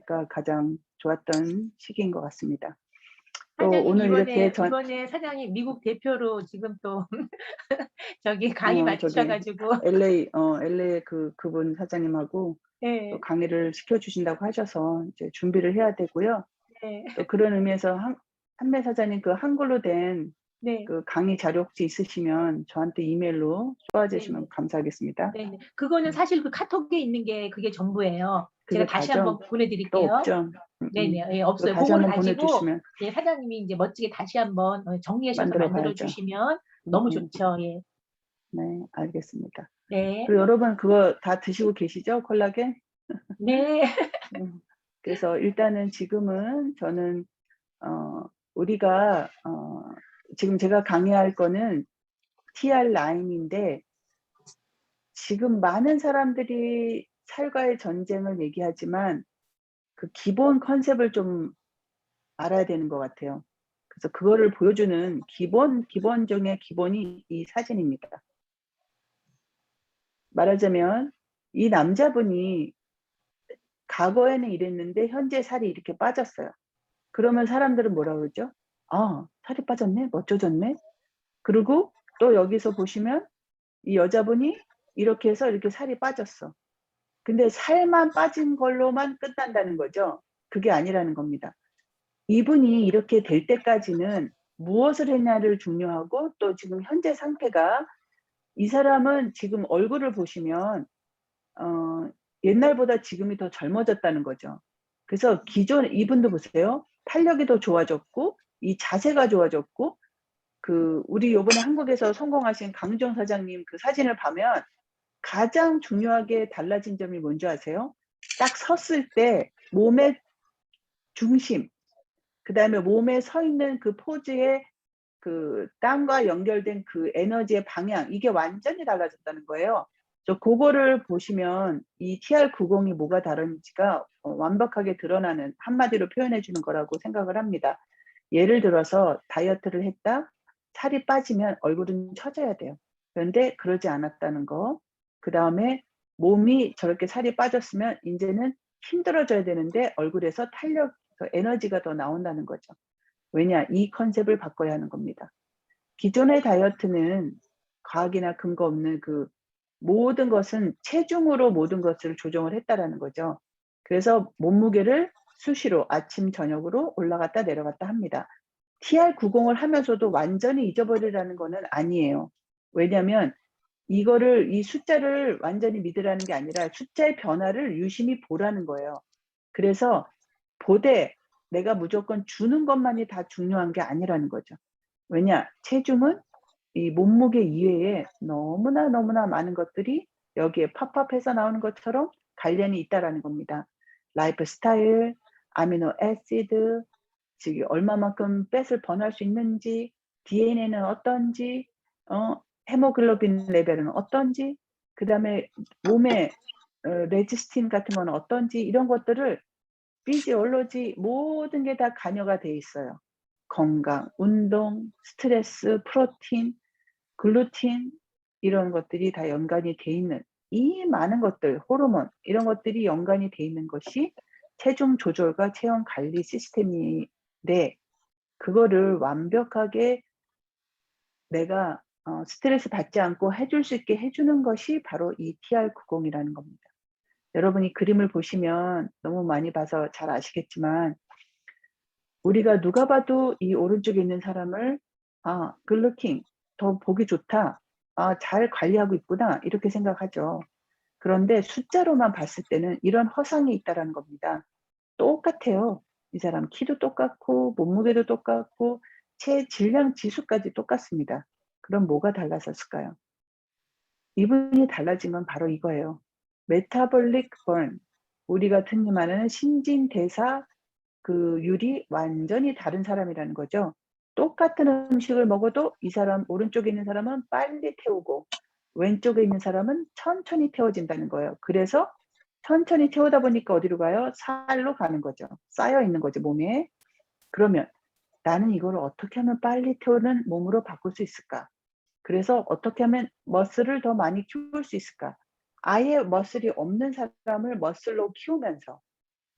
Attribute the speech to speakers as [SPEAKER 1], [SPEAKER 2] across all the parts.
[SPEAKER 1] 가 가장 좋았던 시기인 것 같습니다. 또
[SPEAKER 2] 사장님
[SPEAKER 1] 오늘 이렇게
[SPEAKER 2] 이번에 사장님 미국 대표로 지금 또 저기 강의 맡으셔
[SPEAKER 1] 저기
[SPEAKER 2] 가지고
[SPEAKER 1] LA 그분 사장님하고 또
[SPEAKER 2] 예.
[SPEAKER 1] 강의를 시켜 주신다고 하셔서 이제 준비를 해야 되고요.
[SPEAKER 2] 네.
[SPEAKER 1] 또 그런 의미에서 한매 사장님 그 한글로 된
[SPEAKER 2] 네.
[SPEAKER 1] 그 강의 자료 혹시 있으시면 저한테 이메일로 쏘아 주시면
[SPEAKER 2] 네네.
[SPEAKER 1] 감사하겠습니다.
[SPEAKER 2] 네네. 그거는
[SPEAKER 1] 음.
[SPEAKER 2] 사실 그 카톡에 있는 게 그게 전부예요. 제가
[SPEAKER 1] 그게
[SPEAKER 2] 다시
[SPEAKER 1] 다죠?
[SPEAKER 2] 한번 보내
[SPEAKER 1] 또
[SPEAKER 2] 드릴게요.
[SPEAKER 1] 없죠?
[SPEAKER 2] 네네. 예
[SPEAKER 1] 그거
[SPEAKER 2] 없어요.
[SPEAKER 1] 다시
[SPEAKER 2] 고거를
[SPEAKER 1] 한번 보내
[SPEAKER 2] 가지고
[SPEAKER 1] 주시면
[SPEAKER 2] 예 사장님이 인제 멋지게 다시 한번 정리하셔서
[SPEAKER 1] 만들어
[SPEAKER 2] 만들어
[SPEAKER 1] 봐야죠.
[SPEAKER 2] 주시면 너무 좋죠. 예.
[SPEAKER 1] 네, 알겠습니다.
[SPEAKER 2] 네.
[SPEAKER 1] 그리고 여러분 그거 다 드시고 계시죠? 콜라겐?
[SPEAKER 2] 네.
[SPEAKER 1] 그래서 일단은 지금은 저는 우리가 지금 제가 강의할 거는 TR9인데 지금 많은 사람들이 살과의 전쟁을 얘기하지만 그 기본 컨셉을 좀 알아야 되는 것 같아요. 그래서 그거를 보여주는 기본 중에 기본이 이 사진입니다. 말하자면 이 남자분이 과거에는 이랬는데 현재 살이 이렇게 빠졌어요. 그러면 사람들은 뭐라 그러죠? '아 살이 빠졌네. 멋져졌네.' 그리고 또 여기서 보시면 이 여자분이 이렇게 해서 이렇게 살이 빠졌어. 근데 살만 빠진 걸로만 끝난다는 거죠. 그게 아니라는 겁니다. 이분이 이렇게 될 때까지는 무엇을 했냐를 중요하고 또 지금 현재 상태가 이 사람은 지금 얼굴을 보시면 어 옛날보다 지금이 더 젊어졌다는 거죠. 그래서 기존 이분도 보세요. 탄력이 더 좋아졌고 이 자세가 좋아졌고 우리 요번에 한국에서 성공하신 강주영 사장님 그 사진을 보면 가장 중요하게 달라진 점이 뭔지 아세요? 딱 섰을 때 몸의 중심, 그다음에 몸에 서 있는 그 포즈의 그 땅과 연결된 그 에너지의 방향 이게 완전히 달라졌다는 거예요. 고거를 보시면 이 TR90이 뭐가 다른지가 완벽하게 드러나는 한마디로 표현해 주는 거라고 생각을 합니다. 예를 들어서 다이어트를 했다. 살이 빠지면 얼굴은 처져야 돼요. 그런데 그러지 않았다는 거. 그다음에 몸이 저렇게 살이 빠졌으면 인제는 힘들어져야 되는데 얼굴에서 탄력 에너지가 더 나온다는 거죠. 왜냐? 이 컨셉을 바꿔야 하는 겁니다. 기존의 다이어트는 과학이나 근거 없는 모든 것은 체중으로 모든 것을 조정을 했다라는 거죠. 그래서 몸무게를 수시로 아침 저녁으로 올라갔다 내려갔다 합니다. TR90을 하면서도 완전히 잊어버리라는 거는 아니에요. 왜냐하면 이 숫자를 완전히 믿으라는 게 아니라 숫자의 변화를 유심히 보라는 거예요. 그래서 보되 내가 무조건 주는 것만이 다 중요한 게 아니라는 거죠. 왜냐? 체중은 이 몸무게 이외에 너무나 너무나 많은 것들이 여기에 팝업해서 나오는 것처럼 관련이 있다라는 겁니다. 라이프 스타일, 아미노 애시드, 즉 얼마만큼 팻을 번할 수 있는지, DNA는 어떤지, 헤모글로빈 레벨은 어떤지, 그다음에 몸에 레지스틴 같은 거는 어떤지 이런 것들을 피지올로지 모든 게 다 관여가 돼 있어요. 건강, 운동, 스트레스, 프로틴, 글루틴 이런 것들이 다 연관이 돼 있는 이 많은 것들, 호르몬 이런 것들이 연관이 돼 있는 것이 체중 조절과 체형 관리 시스템인데 그거를 완벽하게 내가 스트레스 받지 않고 해줄 수 있게 해 주는 것이 바로 이 TR90이라는 겁니다. 여러분이 그림을 보시면 너무 많이 봐서 잘 아시겠지만 우리가 누가 봐도 이 오른쪽에 있는 사람을 '아 good looking. 더 보기 좋다. 아 잘 관리하고 있구나.' 이렇게 생각하죠. 그런데 숫자로만 봤을 때는 이런 허상이 있다라는 겁니다. 똑같아요. 이 사람 키도 똑같고 몸무게도 똑같고 체질량 지수까지 똑같습니다. 그럼 뭐가 달라졌을까요? 이분이 달라진 건 바로 이거예요. metabolic burn. 우리가 흔히 말하는 신진대사 율이 완전히 다른 사람이라는 거죠. 똑같은 음식을 먹어도 이 사람 오른쪽에 있는 사람은 빨리 태우고 왼쪽에 있는 사람은 천천히 태워진다는 거예요. 그래서 천천히 태우다 보니까 어디로 가요? 살로 가는 거죠. 쌓여 있는 거죠, 몸에. 그러면 '나는 이거를 어떻게 하면 빨리 태우는 몸으로 바꿀 수 있을까? 그래서 어떻게 하면 머슬을 더 많이 키울 수 있을까?' 아예 머슬이 없는 사람을 머슬로 키우면서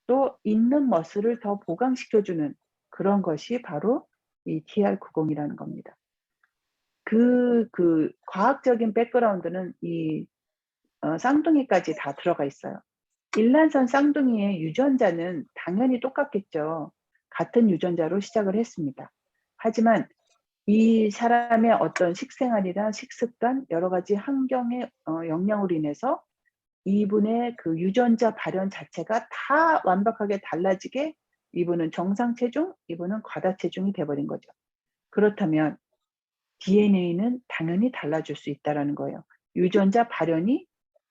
[SPEAKER 1] 또 있는 머슬을 더 보강시켜주는 그런 것이 바로 이 TR90이라는 겁니다. 그 과학적인 백그라운드는 이 쌍둥이까지 다 들어가 있어요. 일란성 쌍둥이의 유전자는 당연히 똑같겠죠. 같은 유전자로 시작을 했습니다. 하지만 이 사람의 어떤 식생활이나 식습관, 여러 가지 환경의 영향으로 인해서 이분의 그 유전자 발현 자체가 다 완벽하게 달라지게 이분은 정상 체중, 이분은 과다 체중이 돼 버린 거죠. 그렇다면 DNA는 당연히 달라질 수 있다라는 거예요. 유전자 발현이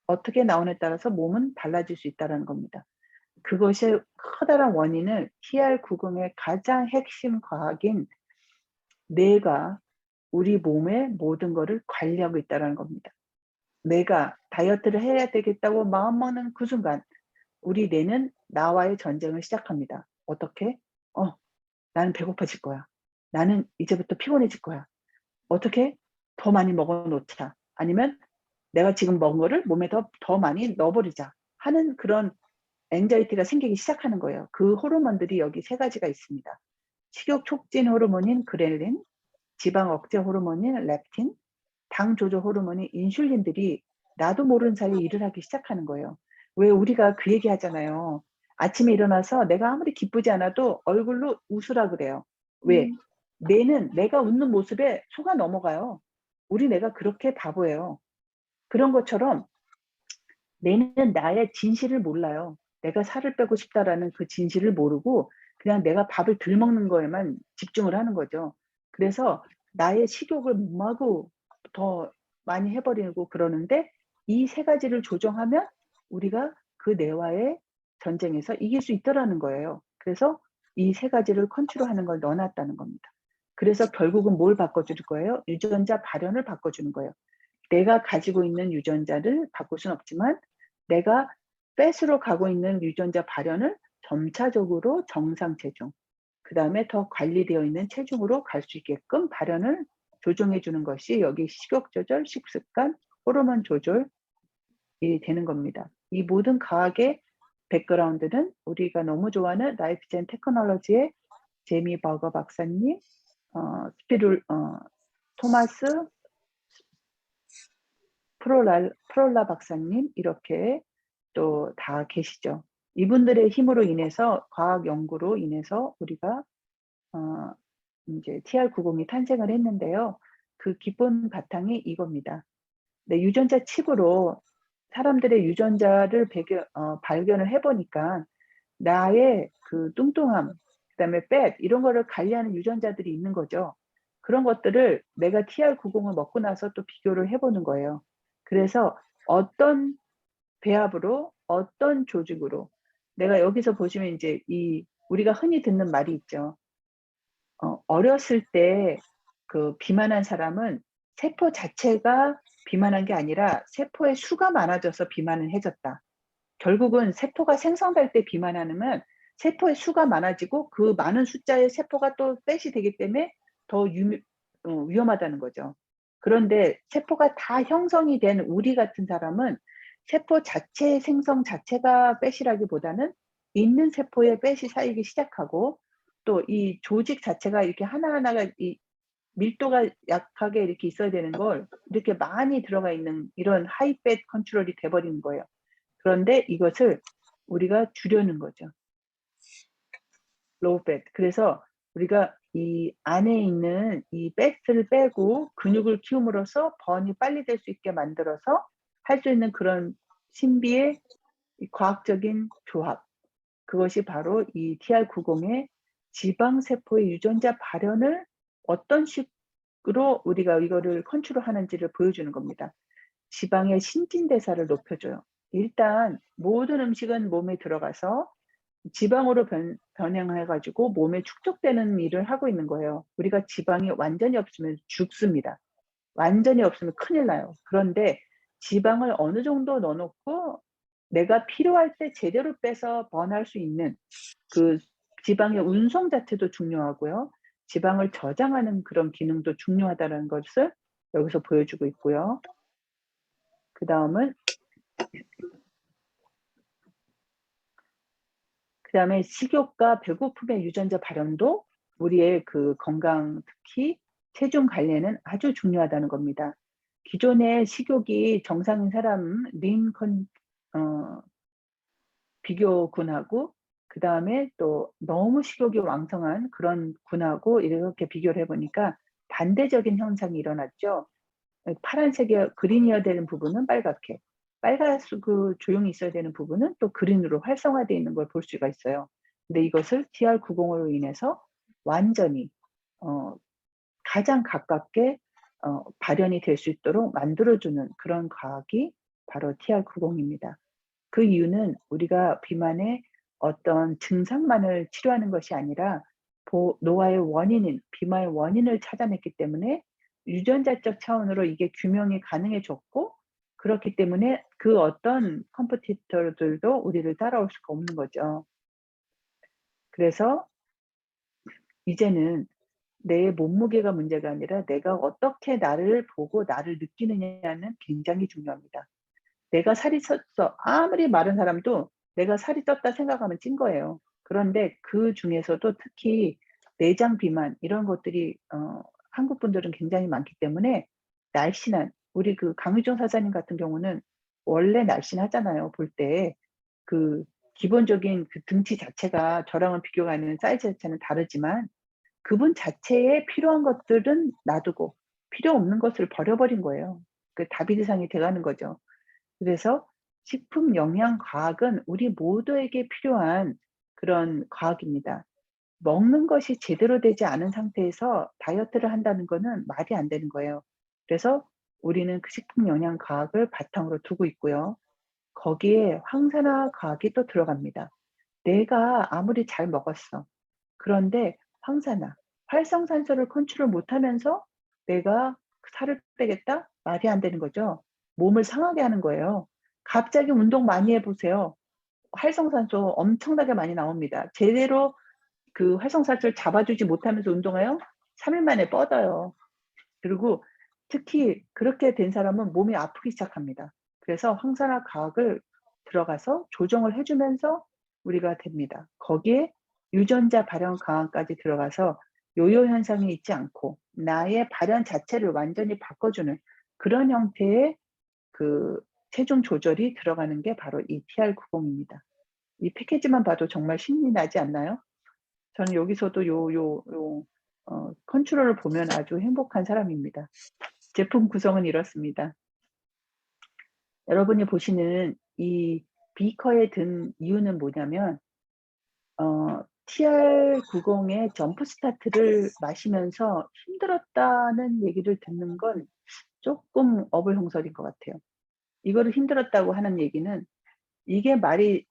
[SPEAKER 1] 어떻게 나오냐에 따라서 몸은 달라질 수 있다라는 겁니다. 그것의 커다란 원인은 TR90의 가장 핵심 과학인 뇌가 우리 몸의 모든 거를 관리하고 있다라는 겁니다. 내가 다이어트를 해야 되겠다고 마음먹는 그 순간 우리 뇌는 나와의 전쟁을 시작합니다. 어떻게? 나는 배고파질 거야. 나는 이제부터 피곤해질 거야. 어떻게? 더 많이 먹어 놓자. 아니면 내가 지금 먹은 거를 몸에 더 많이 넣어 버리자 하는 그런 앵자이티가 생기기 시작하는 거예요. 그 호르몬들이 여기 3 가지가 있습니다. 식욕 촉진 호르몬인 그렐린, 지방 억제 호르몬인 렙틴, 당 조절 호르몬인 인슐린들이 나도 모르는 사이에 일을 하기 시작하는 거예요. 왜 우리가 그 얘기 하잖아요. 아침에 일어나서 내가 아무리 기쁘지 않아도 얼굴로 웃으라 그래요. 왜? 뇌는 내가 웃는 모습에 속아 넘어가요. 우리 뇌가 그렇게 바보예요. 그런 것처럼 뇌는 나의 진실을 몰라요. 내가 살을 빼고 싶다라는 그 진실을 모르고 그냥 내가 밥을 덜 먹는 거에만 집중을 하는 거죠. 그래서 나의 식욕을 마구 더 많이 해 버리고 그러는데 이 3 가지를 조정하면 우리가 그 뇌와의 전쟁에서 이길 수 있다라는 거예요. 그래서 이 3 가지를 컨트롤하는 걸 넣어 놨다는 겁니다. 그래서 결국은 뭘 바꿔 줄 거예요? 유전자 발현을 바꿔 주는 거예요. 내가 가지고 있는 유전자를 바꿀 수는 없지만 내가 팻으로 가고 있는 유전자 발현을 점차적으로 정상 체중, 그다음에 더 관리되어 있는 체중으로 갈 수 있게끔 발현을 조정해 주는 것이 여기 식욕 조절, 식습관, 호르몬 조절이 되는 겁니다. 이 모든 과학의 백그라운드는 우리가 너무 좋아하는 라이프젠 테크놀로지의 제미 버거 박사님, 토마스 프롤라 박사님 이렇게 또 다 계시죠. 이분들의 힘으로 인해서 과학 연구로 인해서 우리가 어 인제 TR90이 탄생을 했는데요. 그 기본 바탕이 이겁니다. 네, 유전자 칩으로 사람들의 유전자를 발견을 해 보니까 나의 그 뚱뚱함, 그다음에 fat 이런 거를 관리하는 유전자들이 있는 거죠. 그런 것들을 내가 TR90을 먹고 나서 또 비교를 해 보는 거예요. 그래서 어떤 배합으로 어떤 조직으로 내가 여기서 보시면 인제 이 우리가 흔히 듣는 말이 있죠. 어렸을 때 그 비만한 사람은 세포 자체가 비만한 게 아니라 세포의 수가 많아져서 비만해졌다. 결국은 세포가 생성될 때 비만하면 세포의 수가 많아지고 그 많은 숫자의 세포가 또 팻이 되기 때문에 더 위험하다는 거죠. 그런데 세포가 다 형성이 된 우리 같은 사람은 세포 자체의 생성 자체가 팻이라기보다는 있는 세포에 팻이 쌓이기 시작하고 또 이 조직 자체가 이렇게 하나하나가 이 밀도가 약하게 이렇게 있어야 되는 걸 이렇게 많이 들어가 있는 이런 하이 팻 컨트롤이 돼 버리는 거예요. 그런데 이것을 우리가 주려는 거죠. 로우 팻. 그래서 우리가 이 안에 있는 이 팻을 빼고 근육을 키움으로써 번이 빨리 될 수 있게 만들어서 할 수 있는 그런 신비의 이 과학적인 조합. 그것이 바로 이 TR90의 지방 세포의 유전자 발현을 어떤 식으로 우리가 이거를 컨트롤하는지를 보여주는 겁니다. 지방의 신진대사를 높여줘요. 일단 모든 음식은 몸에 들어가서 지방으로 변형해 가지고 몸에 축적되는 일을 하고 있는 거예요. 우리가 지방이 완전히 없으면 죽습니다. 완전히 없으면 큰일 나요. 그런데 지방을 어느 정도 넣어 놓고 내가 필요할 때 제대로 빼서 번할 수 있는 그 지방의 운송 자체도 중요하고요. 지방을 저장하는 그런 기능도 중요하다는 것을 여기서 보여주고 있고요. 그다음은 그다음에 식욕과 배고픔의 유전자 발현도 우리의 그 건강, 특히 체중 관리에는 아주 중요하다는 겁니다. 기존의 식욕이 정상인 사람 어 비교군하고, 그다음에 또 너무 식욕이 왕성한 그런 군하고 이렇게 비교를 해 보니까 반대적인 현상이 일어났죠. 파란색이 그린이어야 되는 부분은 빨갛게, 그 조용히 있어야 되는 부분은 또 그린으로 활성화되어 있는 걸 볼 수가 있어요. 근데 이것을 TR90으로 인해서 완전히 어 가장 가깝게 발현이 될 수 있도록 만들어 주는 그런 과학이 바로 TR90입니다. 그 이유는 우리가 비만의 어떤 증상만을 치료하는 것이 아니라 노화의 원인인 비만의 원인을 찾아냈기 때문에 유전자적 차원으로 이게 규명이 가능해졌고, 그렇기 때문에 그 어떤 컴피티터들도 우리를 따라올 수가 없는 거죠. 그래서 이제는 내 몸무게가 문제가 아니라 내가 어떻게 나를 보고 나를 느끼느냐는 굉장히 중요합니다. 내가 살이 쪘어. 아무리 마른 사람도 내가 살이 쪘다 생각하면 찐 거예요. 그런데 그중에서도 특히 내장 비만 이런 것들이 한국 분들은 굉장히 많기 때문에, 날씬한 우리 그 강유정 사장님 같은 경우는 원래 날씬하잖아요, 볼 때. 그 기본적인 그 등치 자체가 저랑은 비교가 안 되는 사이즈 자체는 다르지만 그분 자체에 필요한 것들은 놔두고 필요 없는 것을 버려버린 거예요. 그 다비드상이 돼 가는 거죠. 그래서 식품 영양 과학은 우리 모두에게 필요한 그런 과학입니다. 먹는 것이 제대로 되지 않은 상태에서 다이어트를 한다는 거는 말이 안 되는 거예요. 그래서 우리는 그 식품 영양 과학을 바탕으로 두고 있고요. 거기에 황산화 과학이 또 들어갑니다. 내가 아무리 잘 먹었어. 그런데 황산화, 활성산소를 컨트롤 못하면서 내가 살을 빼겠다? 말이 안 되는 거죠. 몸을 상하게 하는 거예요. 갑자기 운동 많이 해 보세요. 활성산소 엄청나게 많이 나옵니다. 제대로 그 활성산소를 잡아주지 못하면서 운동해요? 3일 만에 뻗어요. 그리고 특히 그렇게 된 사람은 몸이 아프기 시작합니다. 그래서 황산화 과학을 들어가서 조정을 해 주면서 우리가 됩니다. 거기에 유전자 발현 강화까지 들어가서 요요 현상이 있지 않고 나의 발현 자체를 완전히 바꿔주는 그런 형태의 그 체중 조절이 들어가는 게 바로 이 TR90입니다. 이 패키지만 봐도 정말 신이 나지 않나요? 저는 여기서도 컨트롤을 보면 아주 행복한 사람입니다. 제품 구성은 이렇습니다. 여러분이 보시는 이 비커에 든 이유는 뭐냐면 TR90의 점프 스타트를 마시면서 힘들었다는 얘기를 듣는 건 쪼끔 어불성설인 것 같아요. 이거를 힘들었다고 하는 얘기는, 이게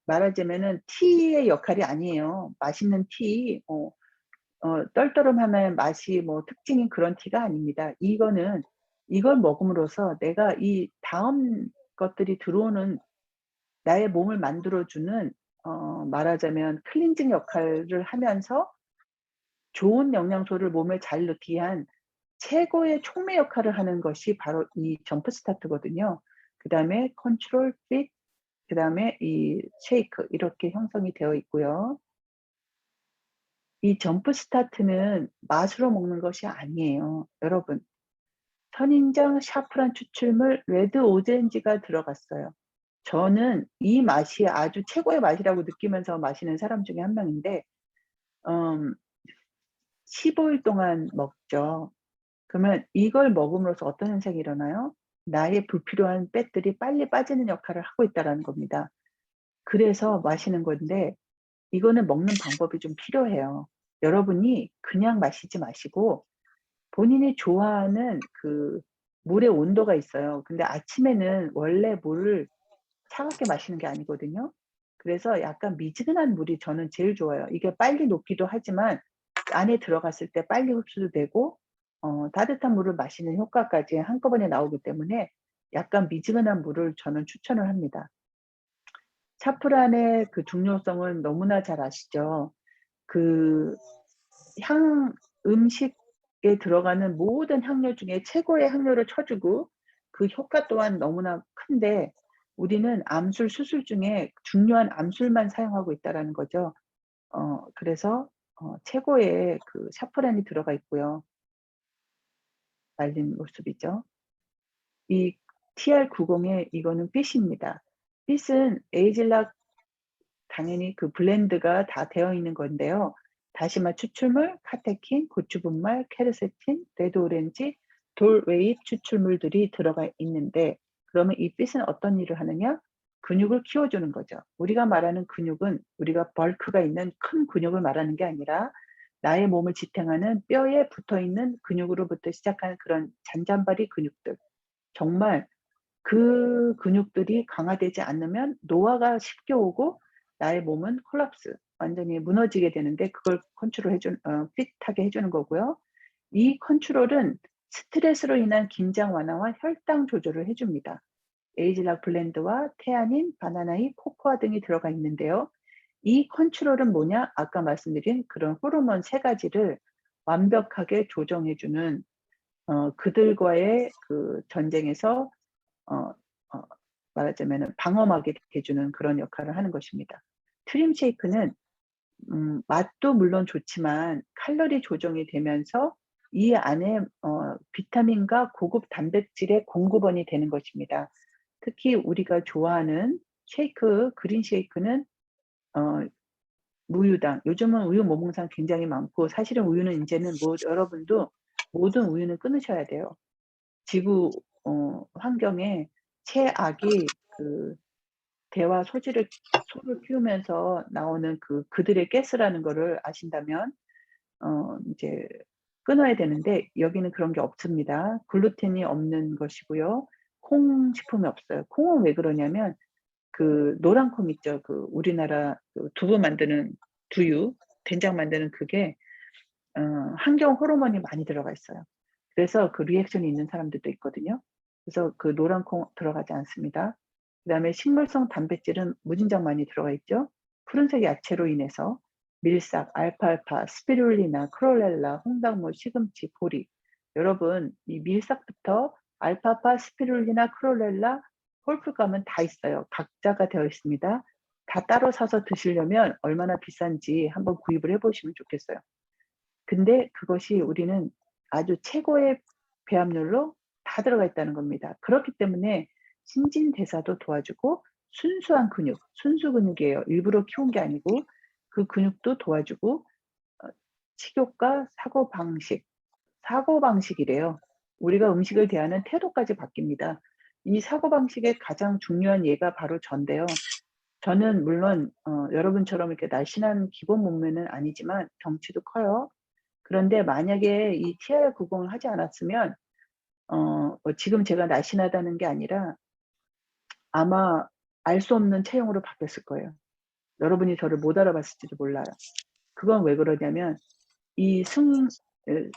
[SPEAKER 1] 말하자면은 티의 역할이 아니에요. 맛있는 티 떨떠름하면 맛이 뭐 특징인 그런 티가 아닙니다. 이거는 이걸 먹음으로써 내가 이 다음 것들이 들어오는 나의 몸을 만들어 주는 말하자면 클렌징 역할을 하면서 좋은 영양소를 몸에 잘 넣기 위한 최고의 촉매 역할을 하는 것이 바로 이 점프 스타트거든요. 그다음에 컨트롤, 핏, 그다음에 이 쉐이크 이렇게 형성이 되어 있고요. 이 점프 스타트는 맛으로 먹는 것이 아니에요. 여러분, 선인장 샤프란 추출물 레드 오렌지가 들어갔어요. 저는 이 맛이 아주 최고의 맛이라고 느끼면서 마시는 사람 중에 한 명인데, 음 15일 동안 먹죠. 그러면 이걸 먹음으로써 어떤 현상이 일어나요? 나의 불필요한 팻들이 빨리 빠지는 역할을 하고 있다라는 겁니다. 그래서 마시는 건데, 이거는 먹는 방법이 좀 필요해요. 여러분이 그냥 마시지 마시고 본인이 좋아하는 그 물의 온도가 있어요. 근데 아침에는 원래 물을 차갑게 마시는 게 아니거든요. 그래서 약간 미지근한 물이 저는 제일 좋아요. 이게 빨리 녹기도 하지만 안에 들어갔을 때 빨리 흡수도 되고 따뜻한 물을 마시는 효과까지 한꺼번에 나오기 때문에 약간 미지근한 물을 저는 추천을 합니다. 차프란의 그 중요성은 너무나 잘 아시죠? 그 음식에 들어가는 모든 향료 중에 최고의 향료를 쳐 주고 그 효과 또한 너무나 큰데, 우리는 암술, 수술 중에 중요한 암술만 사용하고 있다라는 거죠. 그래서 최고의 그 샤프란이 들어가 있고요. 말린 모습이죠. 이 TR90의 이거는 빛입니다. 빛은 에이즐락 당연히 그 블렌드가 다 되어 있는 건데요. 다시마 추출물, 카테킨, 고추분말, 케르세틴, 레드 오렌지, 돌웨잎 추출물들이 들어가 있는데 그러면 이 빛은 어떤 일을 하느냐? 근육을 키워주는 거죠. 우리가 말하는 근육은 우리가 벌크가 있는 큰 근육을 말하는 게 아니라 나의 몸을 지탱하는 뼈에 붙어 있는 근육으로부터 시작하는 그런 잔잔바리 근육들. 정말 그 근육들이 강화되지 않으면 노화가 쉽게 오고 나의 몸은 콜lap스 완전히 무너지게 되는데 그걸 컨트롤해 준 핏하게 해 주는 거고요. 이 컨트롤은 스트레스로 인한 긴장 완화와 혈당 조절을 해 줍니다. 에이즐락 블렌드와 테아닌, 바나나잎, 코코아 등이 들어가 있는데요. 이 컨트롤은 뭐냐? 아까 말씀드린 그런 호르몬 세 가지를 완벽하게 조정해 주는 그들과의 그 전쟁에서 어 어 말하자면은 방어막이 돼 주는 그런 역할을 하는 것입니다. 트림 쉐이크는 맛도 물론 좋지만 칼로리 조정이 되면서 이 안에 비타민과 고급 단백질의 공급원이 되는 것입니다. 특히 우리가 좋아하는 쉐이크, 그린 쉐이크는 어 무유당 요즘은 우유 모공산 굉장히 많고 사실은 우유는 인제는 여러분도 모든 우유는 끊으셔야 돼요. 지구 환경에 최악이 그 대화 소를 키우면서 나오는 그들의 가스라는 거를 아신다면 인제 끊어야 되는데 여기는 그런 게 없습니다. 글루텐이 없는 것이고요. 콩 식품이 없어요. 콩은 왜 그러냐면 그 노란 콩 있죠. 그 우리나라 그 두부 만드는 두유, 된장 만드는 그게 어 환경 호르몬이 많이 들어가 있어요. 그래서 그 리액션이 있는 사람들도 있거든요. 그래서 그 노란 콩 들어가지 않습니다. 그다음에 식물성 단백질은 무진장 많이 들어가 있죠. 푸른색 야채로 인해서 밀싹, 알팔파, 스피룰리나, 크롤렐라, 홍당무, 시금치, 보리. 여러분 이 밀싹부터 알파파, 스피룰리나, 크롤렐라, 홀프감은 다 있어요. 각자가 되어 있습니다. 다 따로 사서 드시려면 얼마나 비싼지 한번 구입을 해 보시면 좋겠어요. 근데 그것이 우리는 아주 최고의 배합률로 다 들어가 있다는 겁니다. 그렇기 때문에 신진대사도 도와주고 순수한 근육, 순수 근육이에요. 일부러 키운 게 아니고 그 근육도 도와주고 어 식욕과 사고방식이래요. 우리가 음식을 대하는 태도까지 바뀝니다. 이 사고방식의 가장 중요한 예가 바로 저인데요. 저는 물론 여러분처럼 이렇게 날씬한 기본 몸매는 아니지만 덩치도 커요. 그런데 만약에 이 TR90을 하지 않았으면 지금 제가 날씬하다는 게 아니라 아마 알 수 없는 체형으로 바뀌었을 거예요. 여러분이 저를 못 알아봤을지도 몰라요. 그건 왜 그러냐면 이 으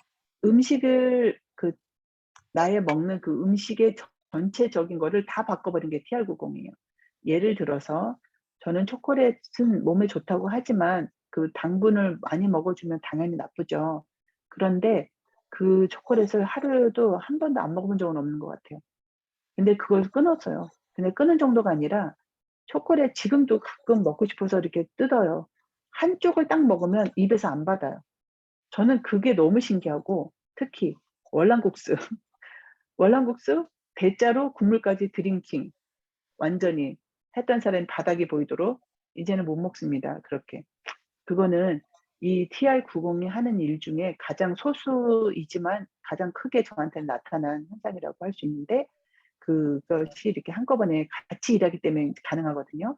[SPEAKER 1] 음식을 나의 먹는 그 음식의 전체적인 거를 다 바꿔버린 게 TR90이에요. 예를 들어서 저는 초콜릿은 몸에 좋다고 하지만 그 당분을 많이 먹어주면 당연히 나쁘죠. 그런데 그 초콜릿을 하루에도 한 번도 안 먹어본 적은 없는 것 같아요. 근데 그걸 끊었어요. 근데 끊은 정도가 아니라 초콜릿 지금도 가끔 먹고 싶어서 이렇게 뜯어요. 한쪽을 딱 먹으면 입에서 안 받아요. 저는 그게 너무 신기하고 특히 월남국수. 월남국수 대자로 국물까지 드링킹 완전히 했던 사람이 바닥이 보이도록 이제는 못 먹습니다 그렇게. 그거는 이 TR90이 하는 일 중에 가장 소수이지만 가장 크게 저한테는 나타난 현상이라고 할 수 있는데 그것이 이렇게 한꺼번에 같이 일하기 때문에 가능하거든요.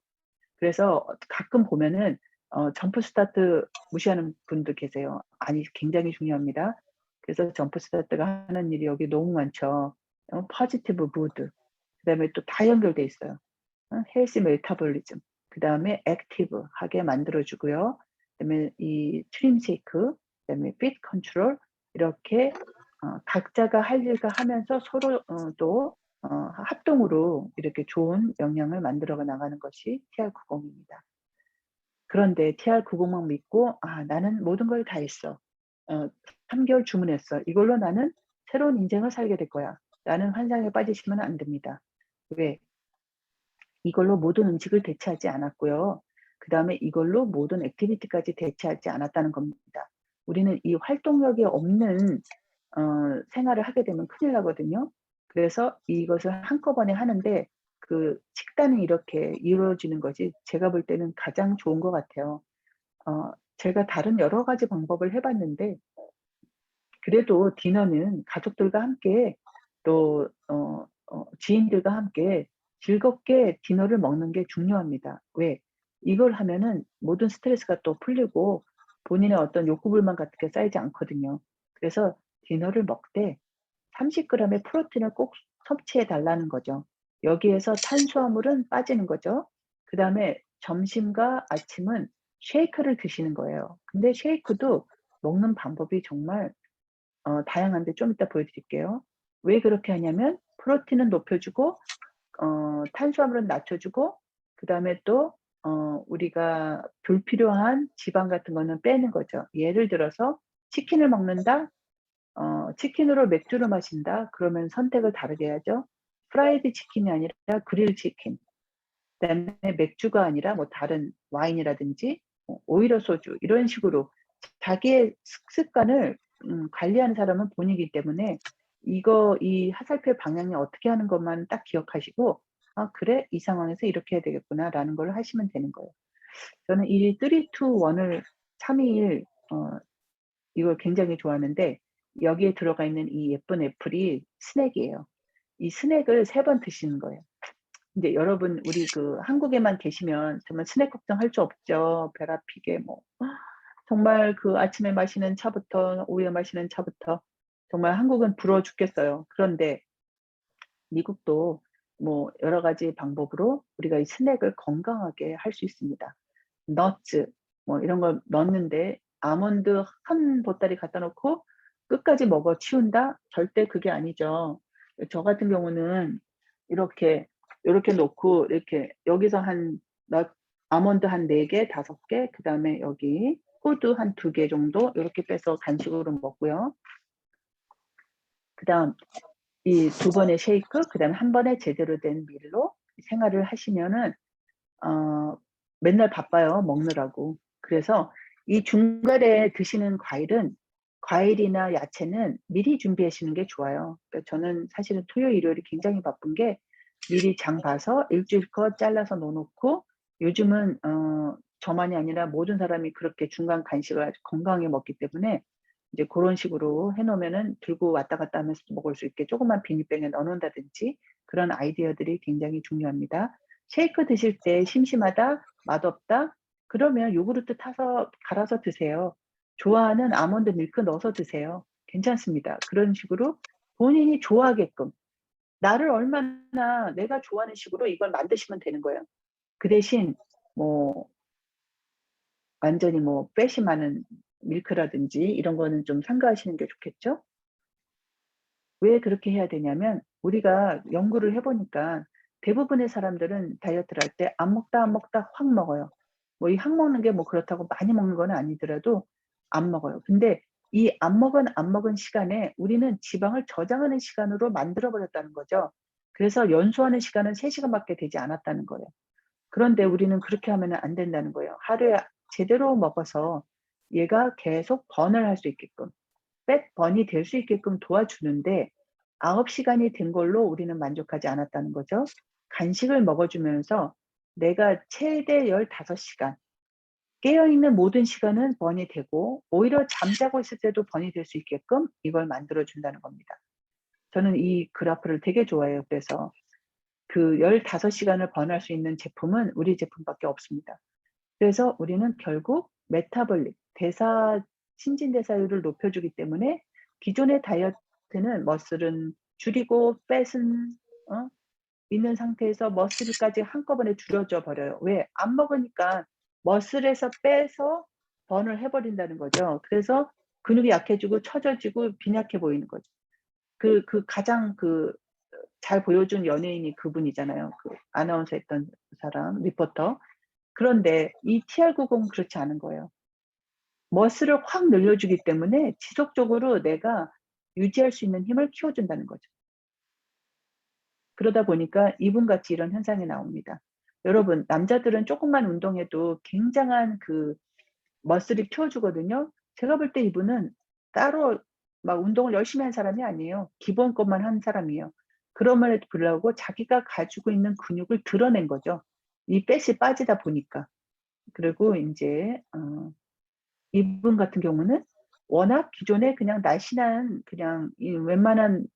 [SPEAKER 1] 그래서 가끔 보면은 점프 스타트 무시하는 분도 계세요. 아니 굉장히 중요합니다. 그래서 점프 스타트가 하는 일이 여기 너무 많죠. 포지티브 무드 그다음에 또 다 연결돼 있어요. 헬시 메타볼리즘 그다음에 액티브하게 만들어 주고요. 그다음에 이 트림 쉐이크 그다음에 핏 컨트롤 이렇게 각자가 할 일과 하면서 서로 또 합동으로 이렇게 좋은 영양을 만들어 나가는 것이 TR90입니다. 그런데 TR90만 믿고 '아 나는 모든 걸 다 했어. 어 3 개월 주문했어. 이걸로 나는 새로운 인생을 살게 될 거야.' 라는 환상에 빠지시면 안 됩니다. 왜? 이걸로 모든 음식을 대체하지 않았고요. 그다음에 이걸로 모든 액티비티까지 대체하지 않았다는 겁니다. 우리는 이 활동력이 없는 생활을 하게 되면 큰일 나거든요. 그래서 이것을 한꺼번에 하는데 그 식단이 이렇게 이루어지는 것이 제가 볼 때는 가장 좋은 것 같아요. 제가 다른 여러 가지 방법을 해 봤는데 그래도 디너는 가족들과 함께 또 지인들과 함께 즐겁게 디너를 먹는 게 중요합니다. 왜? 이걸 하면은 모든 스트레스가 또 풀리고 본인의 어떤 욕구불만 같은 게 쌓이지 않거든요. 그래서 디너를 먹되 30 그램의 프로틴을 꼭 섭취해 달라는 거죠. 여기에서 탄수화물은 빠지는 거죠. 그다음에 점심과 아침은 쉐이크를 드시는 거예요. 근데 쉐이크도 먹는 방법이 정말 다양한데 좀 이따 보여드릴게요. 왜 그렇게 하냐면 프로틴은 높여주고 탄수화물은 낮춰주고 그다음에 또 우리가 불필요한 지방 같은 거는 빼는 거죠. 예를 들어서 치킨을 먹는다? 치킨으로 맥주를 마신다? 그러면 선택을 다르게 해야죠. 프라이드 치킨이 아니라 그릴 치킨. 그다음에 맥주가 아니라 뭐 다른 와인이라든지 오히려 소주 이런 식으로 자기의 식습관을 관리하는 사람은 본인이기 때문에 이 화살표의 방향이 어떻게 하는 것만 딱 기억하시고 '아 그래? 이 상황에서 이렇게 해야 되겠구나.'라는 걸 하시면 되는 거예요. 저는 이 3, 2, 1을 321 이걸 굉장히 좋아하는데 여기에 들어가 있는 이 예쁜 애플이 스낵이에요. 이 스낵을 3번 드시는 거예요. 인제 여러분 우리 그 한국에만 계시면 정말 스낵 걱정할 수 없죠. 별 아프게 뭐 정말 그 아침에 마시는 차부터 오후에 마시는 차부터 정말 한국은 부러워 죽겠어요. 그런데 미국도 뭐 여러 가지 방법으로 우리가 이 스낵을 건강하게 할 수 있습니다. 너츠 뭐 이런 걸 넣는데 아몬드 한 보따리 갖다 놓고 끝까지 먹어 치운다? 절대 그게 아니죠. 저 같은 경우는 이렇게 요렇게 놓고 이렇게 여기서 한 넛 아몬드 한 4 개, 5 개 그다음에 여기 호두 한 2개 정도 요렇게 빼서 간식으로 먹고요. 그다음 이 2번의 쉐이크 그다음에 1번의 제대로 된 밀로 생활을 하시면은 어 맨날 바빠요, 먹느라고. 그래서 이 중간에 드시는 과일이나 야채는 미리 준비하시는 게 좋아요. 그러니까 저는 사실은 토요일, 일요일이 굉장히 바쁜 게 미리 장 봐서 일주일 거 잘라서 넣어 놓고 요즘은 저만이 아니라 모든 사람이 그렇게 중간 간식을 아주 건강하게 먹기 때문에 이제 고런 식으로 해 놓으면은 들고 왔다 갔다 하면서 먹을 수 있게 조그만 비닐병에 넣어 놓는다든지 그런 아이디어들이 굉장히 중요합니다. 쉐이크 드실 때 심심하다, 맛없다 그러면 요구르트 타서 갈아서 드세요. 좋아하는 아몬드 밀크 넣어서 드세요. 괜찮습니다. 그런 식으로 본인이 좋아하게끔 나를 얼마나 내가 좋아하는 식으로 이걸 만드시면 되는 거예요. 그 대신 뭐 완전히 뭐 팻이 많은 밀크라든지 이런 거는 좀 삼가하시는 게 좋겠죠? 왜 그렇게 해야 되냐면 우리가 연구를 해 보니까 대부분의 사람들은 다이어트를 할 때 안 먹다, 안 먹다 확 먹어요. 뭐 이 확 먹는 게 뭐 그렇다고 많이 먹는 건 아니더라도 안 먹어요. 근데 이 안 먹은 시간에 우리는 지방을 저장하는 시간으로 만들어 버렸다는 거죠. 그래서 연소하는 시간은 3 시간밖에 되지 않았다는 거예요. 그런데 우리는 그렇게 하면은 안 된다는 거예요. 하루에 제대로 먹어서 얘가 계속 번을 할 수 있게끔 팻 번이 될 수 있게끔 도와주는데 9 시간이 된 걸로 우리는 만족하지 않았다는 거죠. 간식을 먹어 주면서 내가 최대 15 시간 깨어 있는 모든 시간은 번이 되고 오히려 잠자고 있을 때도 번이 될 수 있게끔 이걸 만들어 준다는 겁니다. 저는 이 그래프를 되게 좋아해요. 그래서 그 15 시간을 번할 수 있는 제품은 우리 제품밖에 없습니다. 그래서 우리는 결국 메타볼릭 신진대사율을 높여주기 때문에 기존의 다이어트는 머슬은 줄이고 팻은 어 있는 상태에서 머슬까지 한꺼번에 줄여져 버려요. 왜? 안 먹으니까 머슬에서 빼서 번을 해 버린다는 거죠. 그래서 근육이 약해지고 처져지고 빈약해 보이는 거죠. 가장 잘 보여준 연예인이 그분이잖아요. 그 아나운서 했던 사람 리포터. 그런데 이 TR90은 그렇지 않은 거예요. 머슬을 확 늘려주기 때문에 지속적으로 내가 유지할 수 있는 힘을 키워준다는 거죠. 그러다 보니까 이분같이 이런 현상이 나옵니다. 여러분 남자들은 조금만 운동해도 굉장한 그 머슬이 키워주거든요. 제가 볼 때 이분은 따로 막 운동을 열심히 한 사람이 아니에요. 기본 것만 한 사람이에요. 그럼에도 불구하고 자기가 가지고 있는 근육을 드러낸 거죠. 이 팻이 빠지다 보니까. 그리고 인제 이분 같은 경우는 워낙 기존에 그냥 날씬한 그냥 이 웬만한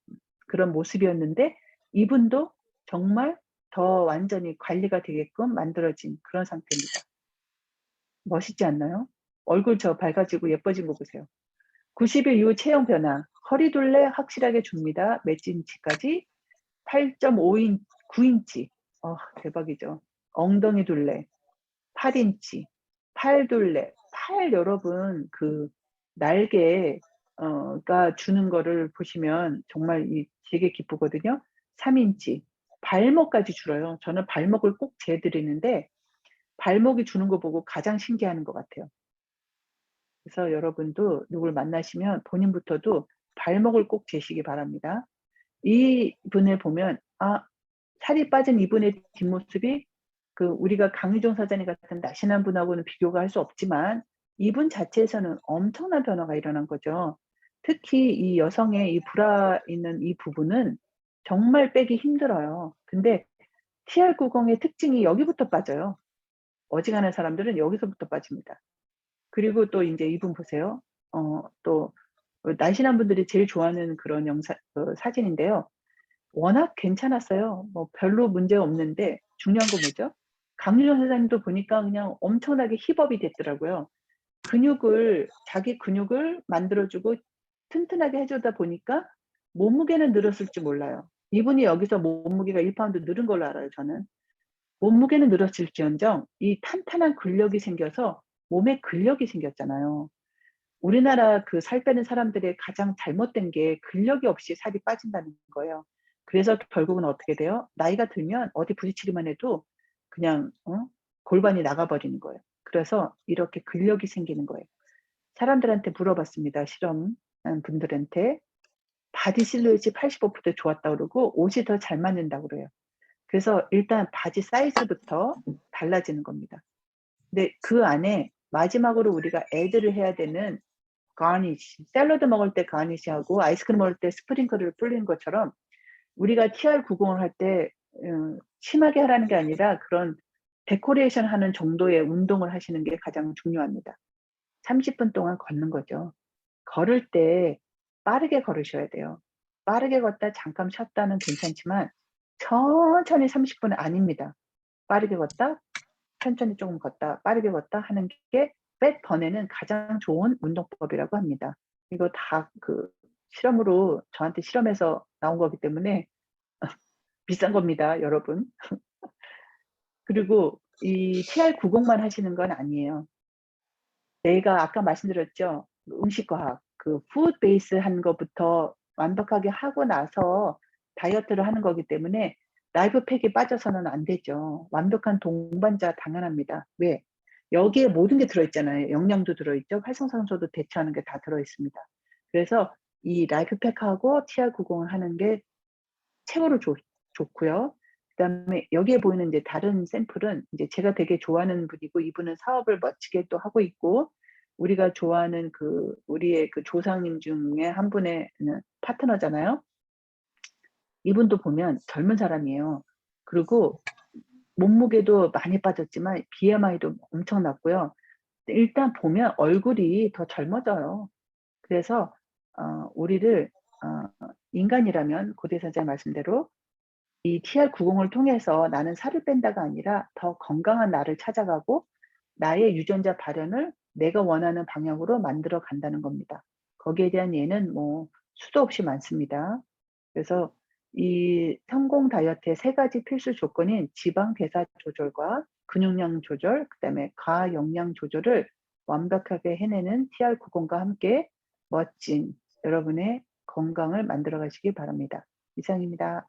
[SPEAKER 1] 그런 모습이었는데 이분도 정말 더 완전히 관리가 되게끔 만들어진 그런 상태입니다. 멋있지 않나요? 얼굴 저 밝아지고 예뻐진 거 보세요. 90일 이후 체형 변화. 허리 둘레 확실하게 줍니다. 몇 인치까지? 8.5 9인치. 대박이죠. 엉덩이 둘레 8인치. 팔 둘레. 팔 여러분 그 날개 가 주는 거를 보시면 정말 되게 기쁘거든요. 3인치. 발목까지 줄어요. 저는 발목을 꼭 재 드리는데 발목이 주는 거 보고 가장 신기해하는 것 같아요. 그래서 여러분도 누굴 만나시면 본인부터도 발목을 꼭 재시기 바랍니다. 이분을 보면 살이 빠진 이분의 뒷모습이 그 우리가 강희종 사장님 같은 날씬한 분하고는 비교가 할 수 없지만 이분 자체에서는 엄청난 변화가 일어난 거죠. 특히 이 여성의 이 브라 있는 이 부분은 정말 빼기 힘들어요. 근데 TR90의 특징이 여기부터 빠져요. 어지간한 사람들은 여기서부터 빠집니다. 그리고 또 인제 이분 보세요. 또 날씬한 분들이 제일 좋아하는 그런 사진인데요. 워낙 괜찮았어요. 뭐 별로 문제가 없는데 중요한 건 뭐죠? 강유정 사장님도 보니까 그냥 엄청나게 힙업이 됐더라고요. 자기 근육을 만들어 주고 튼튼하게 해 주다 보니까 몸무게는 늘었을지 몰라요. 이분이 여기서 몸무게가 1 파운드 늘은 걸로 알아요 저는. 몸무게는 늘었을지언정 이 탄탄한 근력이 생겨서 몸에 근력이 생겼잖아요. 우리나라 그 살 빼는 사람들의 가장 잘못된 게 근력이 없이 살이 빠진다는 거예요. 그래서 결국은 어떻게 돼요? 나이가 들면 어디 부딪히기만 해도 그냥 골반이 나가 버리는 거예요. 그래서 이렇게 근력이 생기는 거예요. 사람들한테 물어봤습니다, 실험한 분들한테. 바디 실루엣이 85% 좋았다고 그러고 옷이 더 잘 맞는다고 그래요. 그래서 일단 바지 사이즈부터 달라지는 겁니다. 근데 그 안에 마지막으로 우리가 애드를 해야 되는 가니쉬, 샐러드 먹을 때 가니쉬하고 아이스크림 먹을 때 스프링클을 뿌리는 것처럼 우리가 TR90을 할 때 심하게 하라는 게 아니라 그런 데코레이션 하는 정도의 운동을 하시는 게 가장 중요합니다. 30분 동안 걷는 거죠. 걸을 때 빠르게 걸으셔야 돼요. 빠르게 걷다 잠깐 쉬었다는 괜찮지만 천천히 30분은 아닙니다. 빠르게 걷다 천천히 조금 걷다 빠르게 걷다 하는 게 팻 번에는 가장 좋은 운동법이라고 합니다. 이거 다 그 실험으로 저한테 실험해서 나온 거기 때문에 비싼 겁니다, 여러분. 그리고 이 TR90만 하시는 건 아니에요. 내가 아까 말씀드렸죠. 음식과학, 그 푸드 베이스한 거부터 완벽하게 하고 나서 다이어트를 하는 거기 때문에 라이프 팩이 빠져서는 안 되죠. 완벽한 동반자 당연합니다. 왜? 여기에 모든 게 들어 있잖아요. 영양도 들어 있죠. 활성산소도 대처하는 게 다 들어 있습니다. 그래서 이 라이프 팩하고 TR90을 하는 게 최고로 좋고요. 그다음에 여기에 보이는 이제 다른 샘플은 이제 제가 되게 좋아하는 분이고 이분은 사업을 멋지게 또 하고 있고 우리가 좋아하는 우리의 그 조상님 중에 한 분의 파트너잖아요. 이분도 보면 젊은 사람이에요. 그리고 몸무게도 많이 빠졌지만 BMI도 엄청 낮고요. 일단 보면 얼굴이 더 젊어져요. 그래서 우리를 인간이라면 고대 사장 말씀대로 이 TR90을 통해서 나는 살을 뺀다가 아니라 더 건강한 나를 찾아가고 나의 유전자 발현을 내가 원하는 방향으로 만들어 간다는 겁니다. 거기에 대한 예는 뭐 수도 없이 많습니다. 그래서 이 성공 다이어트의 3가지 필수 조건인 지방 대사 조절과 근육량 조절, 그다음에 과영양 조절을 완벽하게 해내는 TR90과 함께 멋진 여러분의 건강을 만들어 가시기 바랍니다. 이상입니다.